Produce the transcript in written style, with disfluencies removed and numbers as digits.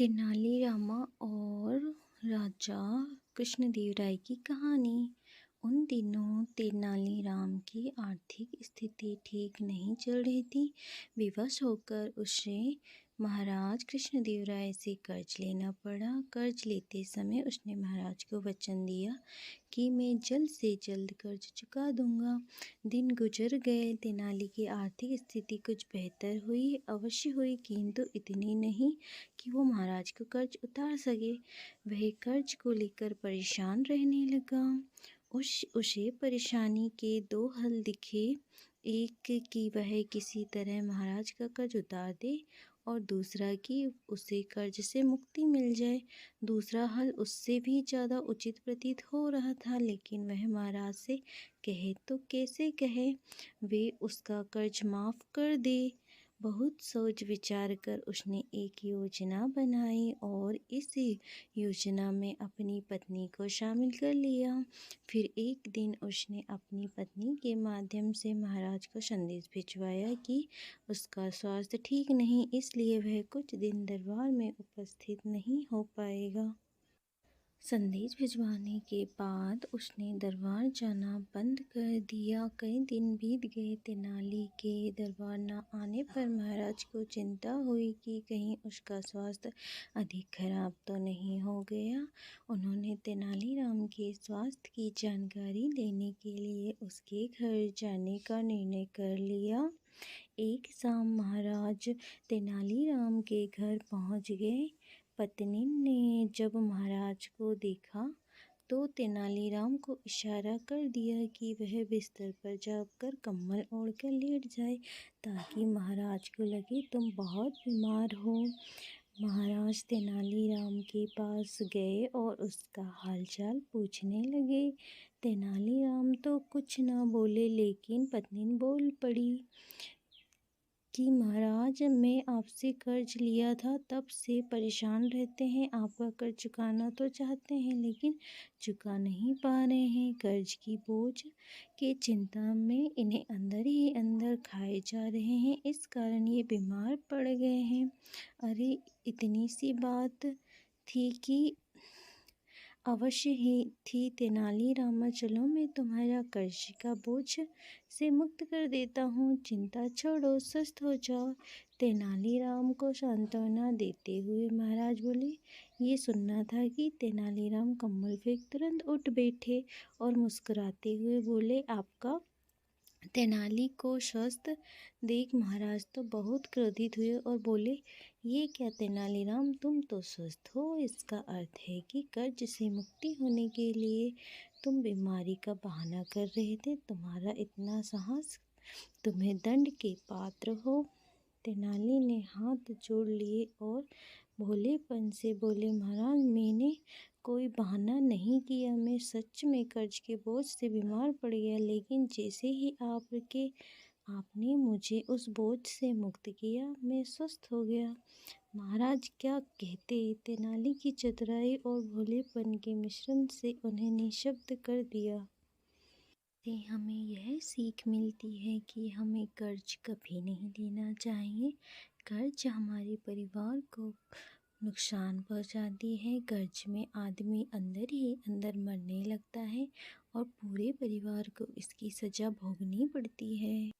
तेनालीरामा और राजा कृष्णदेवराय की कहानी। उन दिनों तेनालीराम की आर्थिक स्थिति ठीक नहीं चल रही थी। विवश होकर उसे महाराज कृष्णदेवराय से कर्ज लेना पड़ा। कर्ज लेते समय उसने महाराज को वचन दिया कि मैं जल्द से जल्द कर्ज चुका दूंगा। दिन गुजर गए। तेनाली की आर्थिक स्थिति कुछ बेहतर हुई, अवश्य हुई, किंतु इतनी नहीं कि वो महाराज को कर्ज उतार सके। वह कर्ज को लेकर परेशान रहने लगा। उसे परेशानी के दो हल दिखे। एक कि वह किसी तरह महाराज का कर्ज उतार दे और दूसरा कि उसे कर्ज से मुक्ति मिल जाए। दूसरा हल उससे भी ज़्यादा उचित प्रतीत हो रहा था, लेकिन वह महाराज से कहे तो कैसे कहे वे उसका कर्ज माफ़ कर दे। बहुत सोच विचार कर उसने एक योजना बनाई और इस योजना में अपनी पत्नी को शामिल कर लिया। फिर एक दिन उसने अपनी पत्नी के माध्यम से महाराज को संदेश भिजवाया कि उसका स्वास्थ्य ठीक नहीं, इसलिए वह कुछ दिन दरबार में उपस्थित नहीं हो पाएगा। संदेश भिजवाने के बाद उसने दरबार जाना बंद कर दिया। कई दिन बीत गए। तेनाली के दरबार न आने पर महाराज को चिंता हुई कि कहीं उसका स्वास्थ्य अधिक खराब तो नहीं हो गया। उन्होंने तेनालीराम के स्वास्थ्य की जानकारी लेने के लिए उसके घर जाने का निर्णय कर लिया। एक शाम महाराज तेनालीराम के घर पहुंच गए। पत्नी ने जब महाराज को देखा तो तेनालीराम को इशारा कर दिया कि वह बिस्तर पर जाकर कंबल ओढ़कर लेट जाए ताकि महाराज को लगे तुम बहुत बीमार हो। महाराज तेनालीराम के पास गए और उसका हालचाल पूछने लगे। तेनालीराम तो कुछ न बोले, लेकिन पत्नी बोल पड़ी कि महाराज, मैं आपसे कर्ज लिया था, तब से परेशान रहते हैं। आपका कर्ज चुकाना तो चाहते हैं, लेकिन चुका नहीं पा रहे हैं। कर्ज की बोझ के चिंता में इन्हें अंदर ही अंदर खाए जा रहे हैं, इस कारण ये बीमार पड़ गए हैं। अरे, इतनी सी बात थी कि अवश्य ही थी। तेनालीरामा, चलो मैं तुम्हारा कर्ज का बोझ से मुक्त कर देता हूँ। चिंता छोड़ो, स्वस्थ हो जाओ। तेनालीराम को सांत्वना देते हुए महाराज बोले। ये सुनना था कि तेनालीराम कंबल फेंक तुरंत उठ बैठे और मुस्कुराते हुए बोले, आपका तेनाली को स्वस्थ देख महाराज तो बहुत क्रोधित हुए और बोले, ये क्या तेनालीराम, तुम तो स्वस्थ हो, इसका अर्थ है कि कर्ज से मुक्ति होने के लिए तुम बीमारी का बहाना कर रहे थे। तुम्हारा इतना साहस, तुम्हें दंड के पात्र हो। तेनाली ने हाथ जोड़ लिए और भोलेपन से बोले, महाराज, मैंने कोई बहाना नहीं किया। मैं सच में कर्ज के बोझ से बीमार पड़ गया, लेकिन जैसे ही आपने मुझे उस बोझ से मुक्त किया, मैं स्वस्थ हो गया। महाराज क्या कहते। तेनाली की चतुराई और भोलेपन के मिश्रण से उन्हें निःशब्द कर दिया। से हमें यह सीख मिलती है कि हमें कर्ज कभी नहीं लेना चाहिए। कर्ज हमारे परिवार को नुकसान पहुंचाती है। कर्ज में आदमी अंदर ही अंदर मरने लगता है और पूरे परिवार को इसकी सज़ा भोगनी पड़ती है।